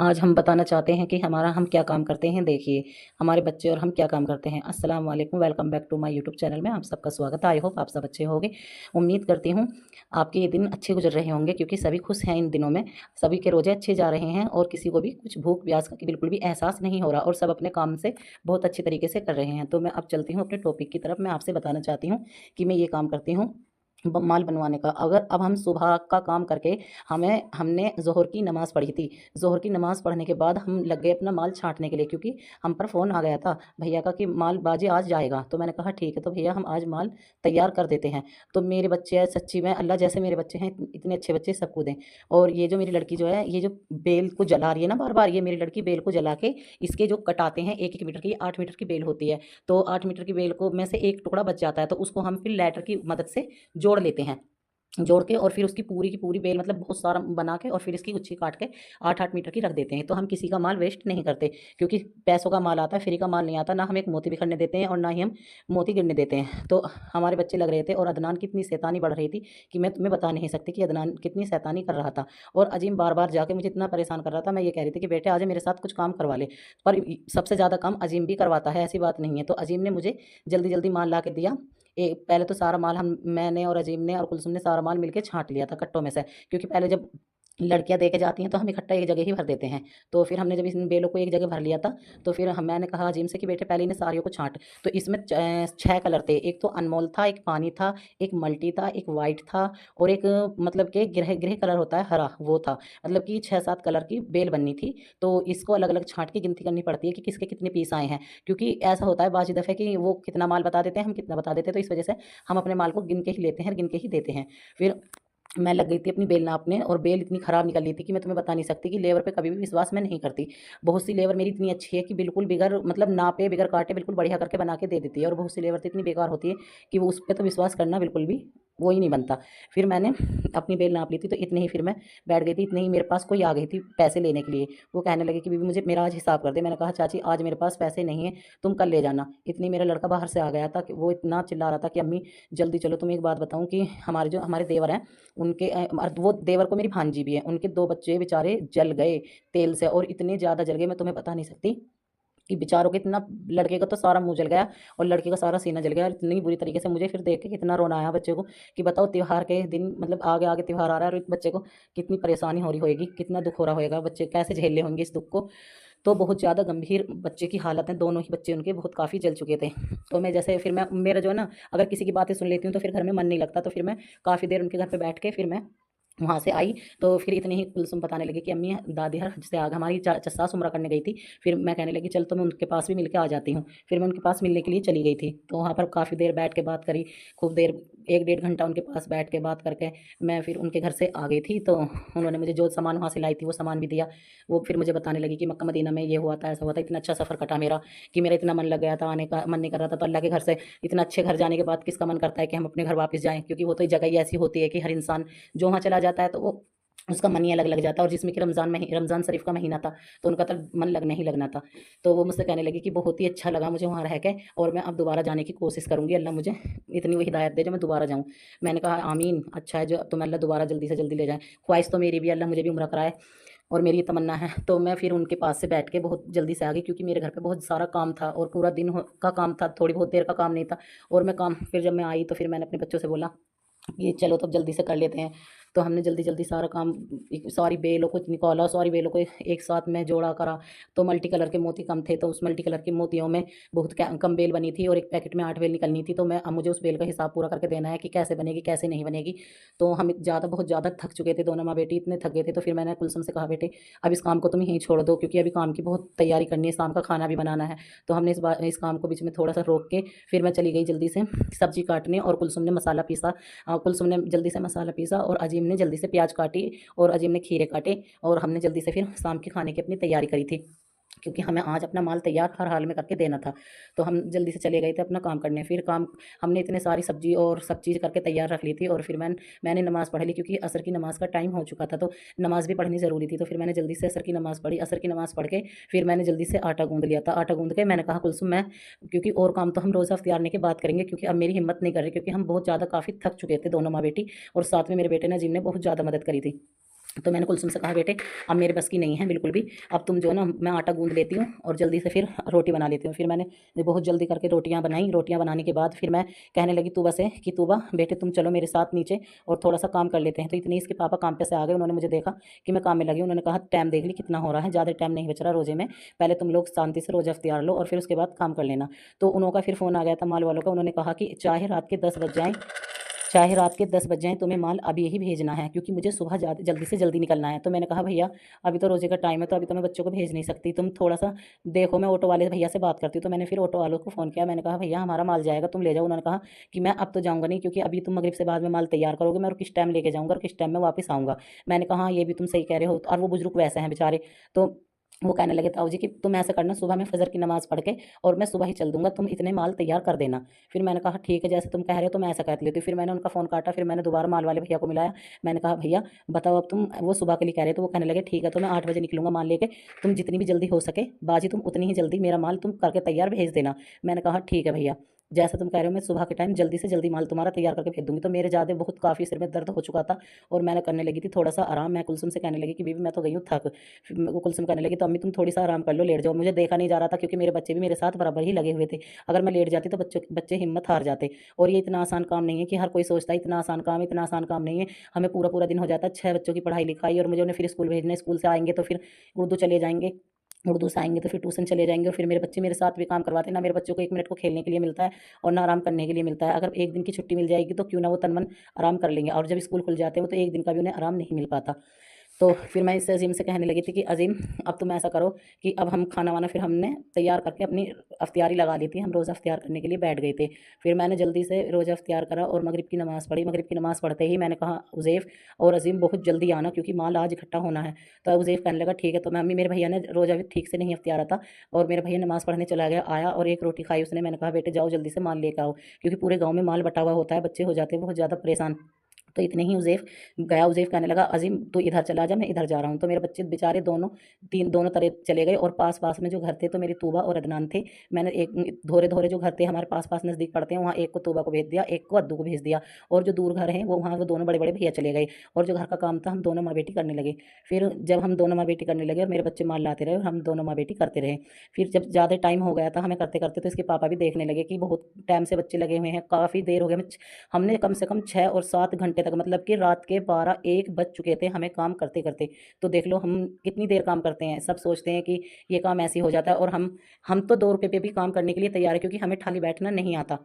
आज हम बताना चाहते हैं कि हम क्या काम करते हैं। देखिए, हमारे बच्चे और हम क्या काम करते हैं। अस्सलाम वालेकुम, welcome back to my YouTube channel में आप सबका स्वागत है। आई होप आप सब अच्छे होंगे। उम्मीद करती हूँ आपके ये दिन अच्छे गुजर रहे होंगे, क्योंकि सभी खुश हैं इन दिनों में। सभी के रोजे अच्छे जा रहे हैं और किसी को भी कुछ भूख प्यास का बिल्कुल भी एहसास नहीं हो रहा, और सब अपने काम से बहुत अच्छी तरीके से कर रहे हैं। तो मैं अब चलती हूँ अपने टॉपिक की तरफ। मैं आपसे बताना चाहती हूँ कि मैं ये काम करती हूँ माल बनवाने का। अगर अब हम सुबह का काम करके हमने ज़ोहर की नमाज़ पढ़ी थी। ज़ोहर की नमाज़ पढ़ने के बाद हम लग गए अपना माल छाँटने के लिए, क्योंकि हम पर फ़ोन आ गया था भैया का कि माल बाजी आज जाएगा। तो मैंने कहा ठीक है, तो भैया हम आज माल तैयार कर देते हैं। तो मेरे बच्चे हैं, सच्ची में अल्लाह जैसे मेरे बच्चे हैं, इतने अच्छे बच्चे सबको दें। और ये जो मेरी लड़की जो है, ये जो बेल को जला रही है ना बार बार, ये मेरी लड़की बेल को जला के इसके जो कटाते हैं 1-1 मीटर की, 8 मीटर की बेल होती है। तो 8 मीटर की बेल को में से एक टुकड़ा बच जाता है, तो उसको हम फिर लैटर की मदद से जोड़ लेते हैं। जोड़ के और फिर उसकी पूरी की पूरी बेल, मतलब बहुत सारा बना के, और फिर इसकी गुच्छी काट के 8-8 मीटर की रख देते हैं। तो हम किसी का माल वेस्ट नहीं करते, क्योंकि पैसों का माल आता है, फ्री का माल नहीं आता। ना हम एक मोती बिखरने देते हैं और ना ही हम मोती गिरने देते हैं। तो हमारे बच्चे लग रहे थे, और अदनान की इतनी शैतानी बढ़ रही थी कि मैं तुम्हें बता नहीं सकती कि अदनान कितनी शैतानी कर रहा था। और अजीम बार बार जाके मुझे इतना परेशान कर रहा था। मैं ये कह रही थी कि बेटे आज मेरे साथ कुछ काम करवा ले, पर सबसे ज़्यादा काम अजीम भी करवाता है, ऐसी बात नहीं है। तो अजीम ने मुझे जल्दी जल्दी माल ला के दिया। पहले तो सारा माल हम मैंने और अजीम ने और कुलसुम ने सारा माल मिलके छाँट लिया था कट्टों में से, क्योंकि पहले जब लड़कियाँ दे के जाती हैं तो हम इकट्ठा एक जगह ही भर देते हैं। तो फिर हमने जब इन बेलों को एक जगह भर लिया था, तो फिर मैंने कहा अजीम से कि बेटे पहले इन्हें सारियों को छाँट। तो इसमें 6 कलर थे। एक तो अनमोल था, एक पानी था, एक मल्टी था, एक वाइट था, और एक मतलब कि ग्रे ग्रे कलर होता है हरा, वो था। मतलब कि 6-7 कलर की बेल बननी थी। तो इसको अलग अलग छाँट के गिनती करनी पड़ती है कि किसके कितने पीस आए हैं, क्योंकि ऐसा होता है बाज़ दफ़े कि वो कितना माल बता देते हैं, हम कितना बता देते हैं। तो इस वजह से हम अपने माल को गिन के ही लेते हैं, गिन के ही देते हैं। फिर मैं लग गई थी अपनी बेल नापने, और बेल इतनी ख़राब निकल रही थी कि मैं तुम्हें बता नहीं सकती। कि लेबर पे कभी भी विश्वास मैं नहीं करती। बहुत सी लेबर मेरी इतनी अच्छी है कि बिल्कुल बिगर मतलब नापे बिगर काटे बिल्कुल बढ़िया करके बना के दे देती है, और बहुत सी लेबर तो इतनी बेकार होती है कि वो उस पर तो विश्वास करना बिल्कुल भी वो ही नहीं बनता। फिर मैंने अपनी बेल नाप ली थी, तो इतने ही फिर मैं बैठ गई थी। इतने ही मेरे पास कोई आ गई थी पैसे लेने के लिए। वो कहने लगे कि बीबी मुझे मेरा आज हिसाब कर दे। मैंने कहा चाची आज मेरे पास पैसे नहीं है, तुम कल ले जाना। इतनी मेरा लड़का बाहर से आ गया था कि वो इतना चिल्ला रहा था कि अम्मी जल्दी चलो। तुम एक बात बताऊं कि हमारे देवर हैं, उनके वो देवर को मेरी भांजी भी है, उनके 2 बच्चे बेचारे जल गए तेल से, और इतने ज़्यादा जल गए मैं तुम्हें बता नहीं सकती कि बेचारों के इतना। लड़के का तो सारा मुंह जल गया और लड़के का सारा सीना जल गया। इतनी बुरी तरीके से मुझे फिर देख के कितना रोना आया बच्चे को, कि बताओ त्योहार के दिन, मतलब आगे आगे त्योहार आ रहा है, और इस बच्चे को कितनी परेशानी हो रही होगी, कितना दुख हो रहा होगा, बच्चे कैसे झेल रहे होंगे इस दुख को। तो बहुत ज़्यादा गंभीर बच्चे की हालत है। दोनों ही बच्चे उनके बहुत काफ़ी जल चुके थे। तो मैं जैसे फिर मैं मेरा जो है ना, अगर किसी की बातें सुन लेती हूँ तो फिर घर में मन नहीं लगता। तो फिर मैं काफ़ी देर उनके घर पे बैठ के फिर मैं वहाँ से आई। तो फिर इतने ही कुलसुम बताने लगी कि अम्मी दादी हर हज से आगे हमारी सास उम्रा करने गई थी। फिर मैं कहने लगी चल तो मैं उनके पास भी मिल के आ जाती हूँ। फिर मैं उनके पास मिलने के लिए चली गई थी। तो वहाँ पर काफ़ी देर बैठ के बात करी, खूब देर 1-1.5 घंटा उनके पास बैठ के बात करके मैं फिर उनके घर से आ गई थी। तो उन्होंने मुझे जो सामान वहाँ से लाई थी वो सामान भी दिया। वो फिर मुझे बताने लगी कि मक्का मदीना में ये हुआ था, ऐसा हुआ था। इतना अच्छा सफ़र कटा मेरा कि मेरा इतना मन लग गया था, आने का मन नहीं कर रहा था। तो अल्लाह के घर से इतना अच्छे घर जाने के बाद किसका मन करता है कि हम अपने घर वापस जाएँ, क्योंकि वो तो जगह ही ऐसी होती है कि हर इंसान जो वहाँ चला जाता है तो वो उसका मन ही अलग लग जाता है। और जिसमें कि रमज़ान शरीफ का महीना था, तो उनका तो मन लगना ही लगना था। तो वो मुझसे कहने लगी कि बहुत ही अच्छा लगा मुझे वहाँ रह के, और मैं अब दोबारा जाने की कोशिश करूँगी। अल्लाह मुझे इतनी वो हिदायत दे जो मैं दोबारा जाऊँ। मैंने कहा आमीन, अच्छा है जो तुम्हें अल्लाह दोबारा जल्दी से जल्दी ले जाए। ख्वाहिश तो मेरी भी, अल्लाह मुझे भी उम्रा कराए, और मेरी ये तमन्ना है। तो मैं फिर उनके पास से बैठ के बहुत जल्दी से आ गई, क्योंकि मेरे घर पे बहुत सारा काम था और पूरा दिन का काम था, थोड़ी बहुत देर का काम नहीं था। और मैं काम फिर जब मैं आई तो फिर मैंने अपने बच्चों से बोला ये चलो तब जल्दी से कर लेते हैं। तो हमने जल्दी जल्दी सारा काम, सारी बेलों को निकाला, सारी बेलों को एक साथ में जोड़ा करा। तो मल्टी कलर के मोती कम थे, तो उस मल्टी कलर की मोतियों में बहुत कम बेल बनी थी, और एक पैकेट में 8 बेल निकलनी थी। तो मैं अब मुझे उस बेल का हिसाब पूरा करके देना है कि कैसे बनेगी कैसे नहीं बनेगी। तो हम बहुत ज़्यादा थक चुके थे, दोनों माँ बेटी इतने थक गए थे। तो फिर मैंने कुलसुम से कहा बेटे अब इस काम को तुम यहीं छोड़ दो, क्योंकि अभी काम की बहुत तैयारी करनी है, शाम का खाना भी बनाना है। तो हमने इस काम को बीच में थोड़ा सा रोक के फिर मैं चली गई जल्दी से सब्जी काटने, और कुलसुम ने मसाला पीसा। कुलसुम ने जल्दी से मसाला पीसा, और अजीम ने जल्दी से प्याज काटी, और अजीम ने खीरे काटे, और हमने जल्दी से फिर शाम के खाने की अपनी तैयारी करी थी, क्योंकि हमें आज अपना माल तैयार हर हाल में करके देना था। तो हम जल्दी से चले गए थे अपना काम करने। फिर काम हमने इतने सारी सब्जी और सब चीज़ करके तैयार रख ली थी, और फिर मैंने नमाज़ पढ़ ली, क्योंकि असर की नमाज़ का टाइम हो चुका था। तो नमाज़ भी पढ़नी ज़रूरी थी। तो फिर मैंने जल्दी से असर की नमाज़ पढ़ी। असर की नमाज़ पढ़ के फिर मैंने जल्दी से आटा गूँध लिया था। आटा गूँध के मैंने कहा कुलसुम मैं, क्योंकि और काम तो हम रोज़ा अफ्तारने के बाद करेंगे, क्योंकि अब मेरी हिम्मत नहीं कर रही, क्योंकि हम बहुत ज़्यादा काफ़ी थक चुके थे दोनों माँ बेटी, और साथ में मेरे बेटे ने जिनने बहुत ज़्यादा मदद करी थी। तो मैंने कुलसुम से कहा बेटे अब मेरे बस की नहीं है बिल्कुल भी, अब तुम जो है ना, मैं आटा गूंद लेती हूँ और जल्दी से फिर रोटी बना लेती हूँ। फिर मैंने बहुत जल्दी करके रोटियां बनाई। रोटियां बनाने के बाद फिर मैं कहने लगी तूबा से कि तूबा बेटे तुम चलो मेरे साथ नीचे और थोड़ा सा काम कर लेते हैं। तो इतनी इसके पापा काम पे से आ गए, उन्होंने मुझे देखा कि मैं काम में लगी, उन्होंने कहा टाइम देख ली कितना हो रहा है, ज़्यादा टाइम नहीं बच रहा रोजे में, पहले तुम लोग शांति से रोजा अख्तियार लो और फिर उसके बाद काम कर लेना। तो उन्हों का फिर फ़ोन आ गया था माल वालों का, उन्होंने कहा कि चाहे रात के 10 बज जाएँ, तुम्हें माल अभी ही भेजना है, क्योंकि मुझे सुबह जल्दी से जल्दी निकलना है। तो मैंने कहा भैया अभी तो रोजे का टाइम है, तो अभी तो मैं बच्चों को भेज नहीं सकती, तुम थोड़ा सा देखो, मैं ऑटो वाले भैया से बात करती हूँ। तो मैंने फिर ऑटो वालों को फ़ोन किया, मैंने कहा भैया हमारा माल जाएगा, तुम ले जाओ। उन्होंने कहा कि मैं अब तो जाऊँगा नहीं, क्योंकि अभी तुम मगरिब से बाद में माल तैयार करोगे, मैं और किस टाइम लेके जाऊँगा और किस टाइम मैं वापस आऊँगा। मैंने कहा हाँ ये भी तुम सही कह रहे हो। और वो बुजुर्ग वैसे हैं बेचारे, तो वो कहने लगे ताऊ जी कि तुम ऐसा करना, सुबह में फजर की नमाज़ पढ़ के और मैं सुबह ही चल दूंगा, तुम इतने माल तैयार कर देना। फिर मैंने कहा ठीक है, जैसे तुम कह रहे हो तो मैं ऐसा कर लेती हूँ। फिर मैंने उनका फ़ोन काटा, फिर मैंने दोबारा माल वाले भैया को मिलाया। मैंने कहा भैया बताओ अब तुम, वो सुबह के लिए कह रहे, तो वो कहने लगे ठीक है, तो मैं 8 बजे निकलूंगा माल लेके, तुम जितनी भी जल्दी हो सके बाजी तुम उतनी ही जल्दी मेरा माल तुम करके तैयार भेज देना। मैंने कहा ठीक है भैया, जैसा तुम कह रहे हो मैं सुबह के टाइम जल्दी से जल्दी माल तुम्हारा तैयार करके भेज दूंगी। तो मेरे ज़्यादा बहुत काफ़ी सिर में दर्द हो चुका था और मैंने करने लगी थी थोड़ा सा आराम। मैं कुलसुम से कहने लगी कि बीबी मैं तो गई हूँ थक। फिर वो कुलसुम कहने लगी तो अम्मी तुम थोड़ी सा आराम कर लो, लेट जाओ। मुझे देखा नहीं जा रहा था क्योंकि मेरे बच्चे भी मेरे साथ बराबर ही लगे हुए थे। अगर मैं लेट जाती तो बच्चे हिम्मत हार जाते। और ये इतना आसान काम नहीं है कि हर कोई सोचता है इतना आसान काम नहीं है। हमें पूरा पूरा दिन हो जाता है, 6 बच्चों की पढ़ाई लिखाई, और मुझे उन्हें फिर स्कूल भेजना, स्कूल से आएंगे तो फिर उर्दू चले जाएंगे, उर्दू से आएंगे तो फिर ट्यूशन चले जाएंगे, और फिर मेरे बच्चे मेरे साथ भी काम करवाते हैं ना। मेरे बच्चों को 1 मिनट को खेलने के लिए मिलता है और ना आराम करने के लिए मिलता है। अगर एक दिन की छुट्टी मिल जाएगी तो क्यों ना वो तन मन आराम कर लेंगे, और जब स्कूल खुल जाते हैं वो तो एक दिन का भी उन्हें आराम नहीं मिल पाता। तो फिर मैं इससे अजीम से कहने लगी थी कि अजीम अब तुम ऐसा करो कि अब हम खाना वाना फिर हमने तैयार करके अपनी अफ्तियारी लगा ली थी, हम रोज़ा अफ्तियार करने के लिए बैठ गए थे। फिर मैंने जल्दी से रोज़ा अफ्तियार करा और मगरिब की नमाज़ पढ़ी। मगरिब की नमाज़ पढ़ते ही मैंने कहा उज़ैफ़ और अजीम बहुत जल्दी आना, क्योंकि माल आज इकट्ठा होना है। तो उज़ैफ़ कहने लगा ठीक है। तो मैं अम्मी, मेरे भैया ने रोज़ा भी ठीक से नहीं अफ्तियारा था और मेरा भैया नमाज़ पढ़ने चला गया, आया और एक रोटी खाई उसने। मैंने कहा बेटे जाओ जल्दी से माल लेकर आओ, क्योंकि पूरे गाँव में माल बटा हुआ होता है, बच्चे हो जाते हैं बहुत ज़्यादा परेशान। तो इतने ही उज़ैफ़ गया। उज़ैफ़ कहने लगा अज़ीम तू इधर चला जा, मैं इधर जा रहा हूँ। तो मेरे बच्चे बेचारे दोनों तरह चले गए, और पास-पास में जो घर थे तो मेरी तूबा और अदनान थे। मैंने एक धोरे-धोरे जो घर थे हमारे पास-पास नज़दीक पड़ते हैं, वहाँ एक को तूबा को भेज दिया, एक को अद्दू को भेज दिया, और जो दूर घर हैं वो वहाँ वो दोनों बड़े-बड़े भैया चले गए। और जो घर का काम था हम दोनों माँ-बेटी करने लगे। फिर जब हम दोनों माँ-बेटी करने लगे और मेरे बच्चे माल लाते रहे और हम दोनों माँ-बेटी करते रहे। फिर जब ज़्यादा टाइम हो गया था हमें करते-करते, तो इसके पापा भी देखने लगे कि बहुत टाइम से बच्चे लगे हुए हैं, काफ़ी देर हो गई। हमने कम से कम 6 और 7 घंटे तक, मतलब कि रात के 12-1 बज चुके थे हमें काम करते-करते। तो देख लो हम कितनी देर काम करते हैं। सब सोचते हैं कि ये काम ऐसे ही हो जाता है, और हम तो 2 रुपए पे भी काम करने के लिए तैयार है, क्योंकि हमें खाली बैठना नहीं आता।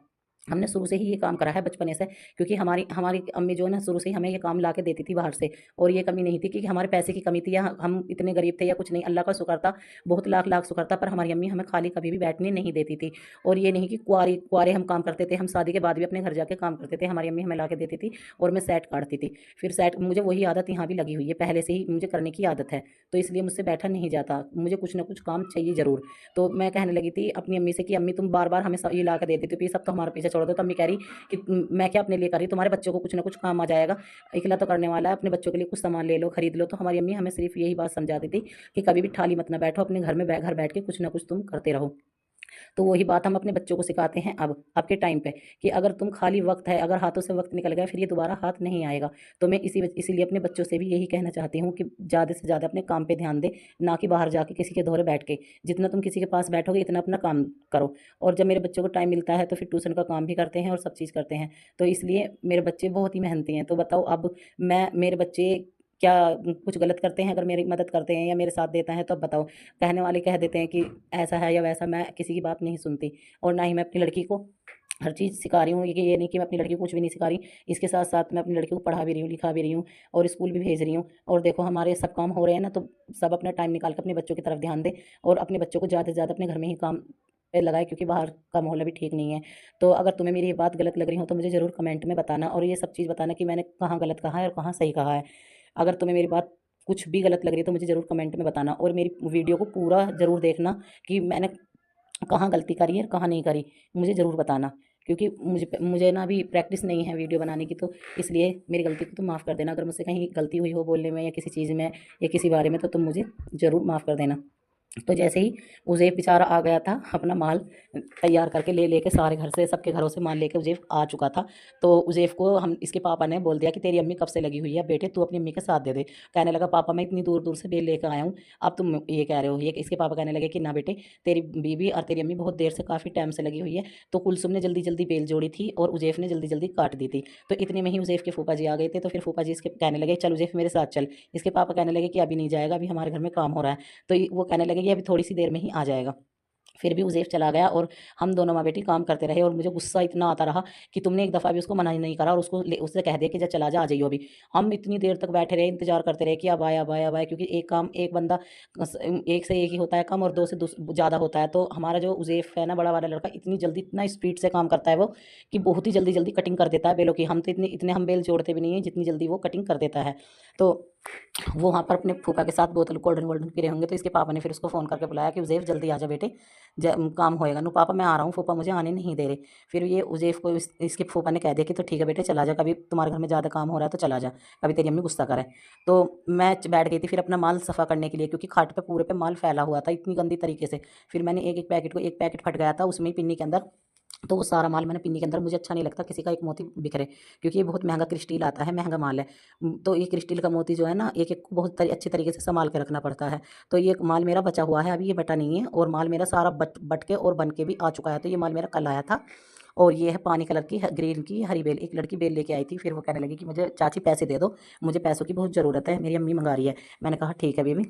हमने शुरू से ही ये काम करा है बचपने से, क्योंकि हमारी हमारी अम्मी जो है ना शुरू से ही हमें ये काम ला के देती थी बाहर से। और ये कमी नहीं थी कि हमारे पैसे की कमी थी या हम इतने गरीब थे या कुछ नहीं, अल्लाह का शुक्र था, बहुत लाख लाख शुक्र था। पर हमारी अम्मी हमें खाली कभी भी बैठने नहीं देती थी। और ये नहीं कि कुआरी कुआरे हम काम करते थे, हम शादी के बाद भी अपने घर जाके काम करते थे, हमारी अम्मी हमें ला के देती थी और मैं सेट काटती थी। फिर सेट, मुझे वही आदत यहाँ भी लगी हुई है, पहले से ही मुझे करने की आदत है, तो इसलिए मुझसे बैठा नहीं जाता, मुझे कुछ ना कुछ काम चाहिए ज़रूर। तो मैं कहने लगी थी अपनी अम्मी से कि अम्मी तुम बार बार हमें ये ला के देती थी, सब तो हमारे पीछे छोड़ दो। तो अम्मी कह रही कि मैं क्या अपने लिए कर रही, तुम्हारे बच्चों को कुछ ना कुछ काम आ जाएगा, इकला तो करने वाला है, अपने बच्चों के लिए कुछ सामान ले लो, खरीद लो। तो हमारी अम्मी हमें सिर्फ यही बात समझाती थी कि कभी भी खाली मत ना बैठो, अपने घर में घर बैठ के कुछ ना कुछ तुम करते रहो। तो वही बात हम अपने बच्चों को सिखाते हैं अब आपके टाइम पे, कि अगर तुम खाली वक्त है, अगर हाथों से वक्त निकल गया फिर ये दोबारा हाथ नहीं आएगा। तो मैं इसीलिए अपने बच्चों से भी यही कहना चाहती हूँ कि ज़्यादा से ज़्यादा अपने काम पे ध्यान दे, ना कि बाहर जाके किसी के दौरे बैठ के। जितना तुम किसी के पास बैठोगे इतना अपना काम करो। और जब मेरे बच्चों को टाइम मिलता है तो फिर ट्यूशन का काम भी करते हैं और सब चीज़ करते हैं। तो इसलिए मेरे बच्चे बहुत ही मेहनती हैं। तो बताओ अब मेरे बच्चे क्या कुछ गलत करते हैं अगर मेरी मदद करते हैं या मेरे साथ देता है, तो अब बताओ। कहने वाले कह देते हैं कि ऐसा है या वैसा, मैं किसी की बात नहीं सुनती। और ना ही मैं अपनी लड़की को हर चीज़ सिखा रही हूँ, ये नहीं कि मैं अपनी लड़की को कुछ भी नहीं सिखा रही। इसके साथ साथ मैं अपनी लड़की को पढ़ा भी रही हूँ, लिखा भी रही हूँ और स्कूल भी भेज रही हूँ। और देखो हमारे सब काम हो रहे हैं ना, तो सब अपना टाइम निकाल कर अपने बच्चों की तरफ ध्यान दें और अपने बच्चों को ज़्यादा से ज़्यादा अपने घर में ही काम पे लगाए, क्योंकि बाहर का माहौल अभी ठीक नहीं है। तो अगर तुम्हें मेरी ये बात गलत लग रही हो तो मुझे ज़रूर कमेंट में बताना, और ये सब चीज़ बताना कि मैंने कहाँ गलत कहा है और कहाँ सही कहा है। अगर तुम्हें मेरी बात कुछ भी गलत लग रही है तो मुझे ज़रूर कमेंट में बताना, और मेरी वीडियो को पूरा ज़रूर देखना कि मैंने कहाँ गलती करी है और कहाँ नहीं करी, मुझे ज़रूर बताना। क्योंकि मुझे ना अभी प्रैक्टिस नहीं है वीडियो बनाने की, तो इसलिए मेरी गलती को तुम माफ़ कर देना। अगर मुझसे कहीं गलती हुई हो बोलने में या किसी चीज़ में या किसी बारे में, तो तुम मुझे ज़रूर माफ़ कर देना। तो जैसे ही उज़ैफ बेचारा आ गया था अपना माल तैयार करके ले लेके, सारे घर से सबके घरों से माल लेके उज़ैफ आ चुका था। तो उज़ैफ को हम इसके पापा ने बोल दिया कि तेरी अम्मी कब से लगी हुई है बेटे, तू अपनी अम्मी का साथ दे दे। कहने लगा पापा मैं इतनी दूर दूर से बेल लेकर आया हूँ, अब तुम ये कह रहे हो। ये इसके पापा कहने लगे कि ना बेटे, तेरी बीबी और तेरी अम्मी बहुत देर से काफ़ी टाइम से लगी हुई है। तो कुलसुम ने जल्दी जल्दी बेल जोड़ी थी और उज़ैफ ने जल्दी जल्दी काट दी थी। तो इतने में ही उज़ैफ के फूफा जी आ गए थे। तो फिर फूफा जी इसके कहने लगे चल उज़ैफ मेरे साथ चल। इसके पापा कहने लगे कि अभी नहीं जाएगा, अभी हमारे घर में काम हो रहा है। तो वो कहने लगे कि अभी थोड़ी सी देर में ही आ जाएगा। फिर भी उज़ैफ चला गया और हम दोनों माँ बेटी काम करते रहे। और मुझे गुस्सा इतना आता रहा कि तुमने एक दफ़ा भी उसको मना ही नहीं करा और उससे कह दिया कि जा चला जा, आ जाइयो अभी। हम इतनी देर तक बैठे रहे, इंतजार करते रहे कि अब आए अब आए अब आए, क्योंकि एक काम एक बंदा एक से एक ही होता है काम, और दो से ज़्यादा होता है। तो हमारा जो उज़ैफ है ना, बड़ा वाला लड़का, इतनी जल्दी इतना स्पीड से काम करता है वो, कि बहुत ही जल्दी जल्दी कटिंग कर देता है बेलों की। हम तो इतने इतने हम बेल जोड़ते भी नहीं है जितनी जल्दी वो कटिंग कर देता है। तो वो वहाँ पर अपने फूफा के साथ बोतल कोल्ड ड्रिंक वोल्ड ड्रिंक पी रहे होंगे। तो इसके पापा ने फिर उसको फ़ोन करके बुलाया कि उज़ैफ जल्दी आ जा बेटे, काम होएगा। नो पापा मैं आ रहा हूँ, फूफा मुझे आने नहीं दे रहे। फिर ये उज़ैफ को इसके फूफा ने कह दिया कि तो ठीक है बेटे चला जा, कभी तुम्हारे घर में ज़्यादा काम हो रहा है तो चला जा, कभी तेरी अम्मी गुस्सा करे। तो मैं बैठ गई थी फिर अपना माल सफ़ा करने के लिए, क्योंकि खाट पे पूरे पे माल फैला हुआ था इतनी गंदी तरीके से। फिर मैंने एक पैकेट फट गया था उसमें पिन्नी के अंदर। तो वो सारा माल मैंने पिन्नी के अंदर, मुझे अच्छा नहीं लगता किसी का एक मोती बिखरे, क्योंकि ये बहुत महंगा क्रिस्टल आता है, महंगा माल है। तो ये क्रिस्टल का मोती जो है ना, एक एक को बहुत अच्छी तरीके से संभाल के रखना पड़ता है। तो ये माल मेरा बचा हुआ है, अभी ये बटा नहीं है, और माल मेरा सारा बट के और बन के भी आ चुका है। तो ये माल मेरा कल आया था। और ये है पानी कलर की ग्रीन की हरी बेल, एक लड़की बेल लेके आई थी। फिर वो कहने लगी कि मुझे चाची पैसे दे दो, मुझे पैसों की बहुत ज़रूरत है, मेरी अम्मी मंगा रही है। मैंने कहा ठीक है बेबी।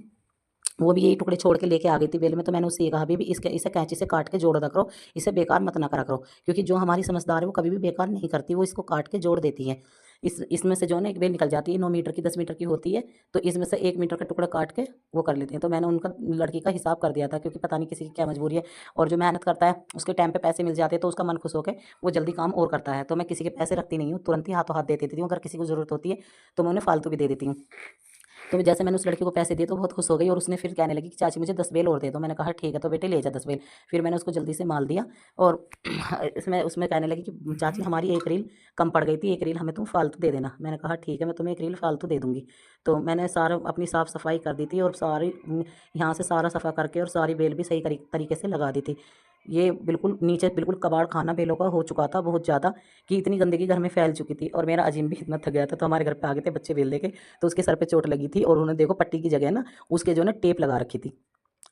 वो भी यही टुकड़े छोड़ के लेके आ गई थी बेल में। तो मैंने उससे ये कहा भी इसके इसे कैंची से काट के जोड़ दिया करो, इसे बेकार मत ना करा करो, क्योंकि जो हमारी समझदार है वो कभी भी बेकार नहीं करती, वो इसको काट के जोड़ देती है। इसमें से जो है ना एक बेल निकल जाती है, 9 मीटर की 10 मीटर की होती है। तो इसमें से 1 मीटर का टुकड़ा काट के वो कर लेते हैं। तो मैंने उनका लड़की का हिसाब कर दिया था, क्योंकि पता नहीं किसी की क्या मजबूरी है, और जो मेहनत करता है उसके टाइम पे पैसे मिल जाते हैं तो उसका मन खुश होकर वो जल्दी काम और करता है। तो मैं किसी के पैसे रखती नहीं हूँ, तुरंत ही हाथों हाथ दे देती हूँ। अगर किसी को ज़रूरत होती है तो मैं उन्हें फालतू भी दे देती हूँ। तो जैसे मैंने उस लड़की को पैसे दिए तो बहुत खुश हो गई, और उसने फिर कहने लगी कि चाची मुझे 10 बेल और दे दो। मैंने कहा ठीक है, तो बेटे ले जा 10 बेल। फिर मैंने उसको जल्दी से माल दिया। और इसमें उसमें कहने लगी कि चाची हमारी एक रील कम पड़ गई थी, एक रील हमें तुम फालतू दे देना। मैंने कहा ठीक है, मैं तुम्हें एक रील फालतू दे दूंगी। तो मैंने सारा अपनी साफ़ सफाई कर दी थी, और सारी यहाँ से सारा सफ़ा करके और सारी बेल भी सही तरीके से लगा दी थी। ये बिल्कुल नीचे बिल्कुल कबाड़ खाना बेलों का हो चुका था बहुत ज़्यादा, कि इतनी गंदगी घर में फैल चुकी थी। और मेरा अजीम भी इतना थक गया था। तो हमारे घर पे आ गए थे बच्चे बेल लेके, तो उसके सर पे चोट लगी थी, और उन्होंने देखो पट्टी की जगह ना उसके जो है ना टेप लगा रखी थी।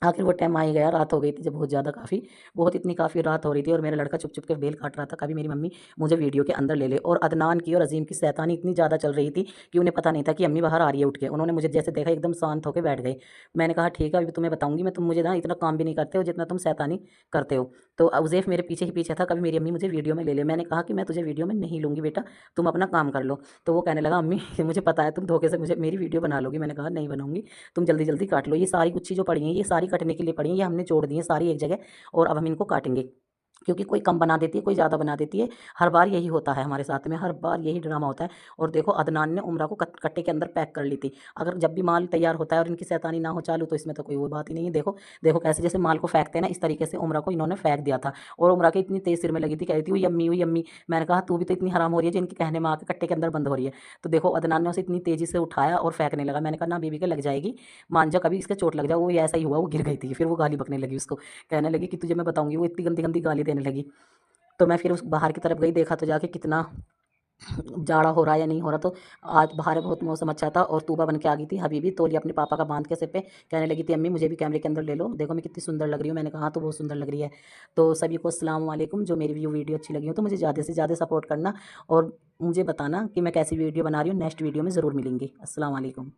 आखिर वो टाइम आ ही गया, रात हो गई थी जब बहुत ज़्यादा काफ़ी, बहुत इतनी काफ़ी रात हो रही थी, और मेरा लड़का चुप चुप के बेल काट रहा था, कभी मेरी मम्मी मुझे वीडियो के अंदर ले ले। और अदनान की और अजीम की शैतानी इतनी ज़्यादा चल रही थी कि उन्हें पता नहीं था कि अम्मी बाहर आ रही है उठ के। उन्होंने मुझे जैसे देखा एकदम शांत होकर बैठ गए। मैंने कहा ठीक है अभी तुम्हें बताऊंगी मैं, तुम मुझे ना इतना काम भी नहीं करते हो जितना तुम शैतानी करते हो। तो उज़ैफ मेरे पीछे ही पीछे था, कभी मेरी अम्मी मुझे वीडियो में ले ले। मैंने कहा कि मैं तुझे वीडियो में नहीं लूँगी बेटा, तुम अपना काम कर लो। तो वो कहने लगा अम्मी मुझे पता है तुम धोखे से मुझे मेरी वीडियो बना लोगी। मैंने कहा नहीं बनाऊंगी, तुम जल्दी जल्दी काट लो। ये सारी गुच्छी जो पड़ी हैं ये सारी कटने के लिए पड़ी हैं, ये हमने जोड़ दी है सारी एक जगह, और अब हम इनको काटेंगे। क्योंकि कोई कम बना देती है, कोई ज़्यादा बना देती है। हर बार यही होता है हमारे साथ में, हर बार यही ड्रामा होता है। और देखो अदनान ने उमरा को कट्टे के अंदर पैक कर ली थी। अगर जब भी माल तैयार होता है और इनकी शैतानी ना हो चालू, तो इसमें तो कोई वो बात ही नहीं है। देखो देखो कैसे जैसे माल को फेंकते हैं ना, इस तरीके से उमरा को इन्होंने फेंक दिया था। और उमरा के इतनी तेज सिर में लगी थी, कह रही थी वो यम्मी वो यम्मी। मैंने कहा तू भी तो इतनी हराम हो रही है जिनके कहने में आके कट्टे के अंदर बंद हो रही है। तो देखो अदनान ने उसे इतनी तेजी से उठाया और फेंकने लगा। मैंने कहा ना बीबी के लग जाएगी, मान जा कभी इसके चोट लग जाए। वो ऐसा ही हुआ, वो गिर गई थी। फिर वो गाली बकने लगी उसको, कहने लगी कि तुझे मैं बताऊंगी। वो इतनी गंदी गंदी गाली देने लगी। तो मैं फिर उस बाहर की तरफ गई, देखा तो जाके कितना जाड़ा हो रहा है या नहीं हो रहा। तो आज बाहर बहुत मौसम अच्छा था, और तूबा बन के आ गई थी हबीबी, तौलिया अपने पापा का बांध के सिर पे, कहने लगी थी अम्मी मुझे भी कैमरे के अंदर ले लो, देखो मैं कितनी सुंदर लग रही हूँ। मैंने कहा हाँ तो बहुत सुंदर लग रही है। तो सभी को अस्सलाम वालेकुम। जो मेरी वीडियो अच्छी लगी हो तो मुझे ज़्यादा से ज़्यादा सपोर्ट करना, और मुझे बताना कि मैं कैसी वीडियो बना रही हूँ। नेक्स्ट वीडियो में ज़रूर मिलेंगे। अस्सलाम वालेकुम।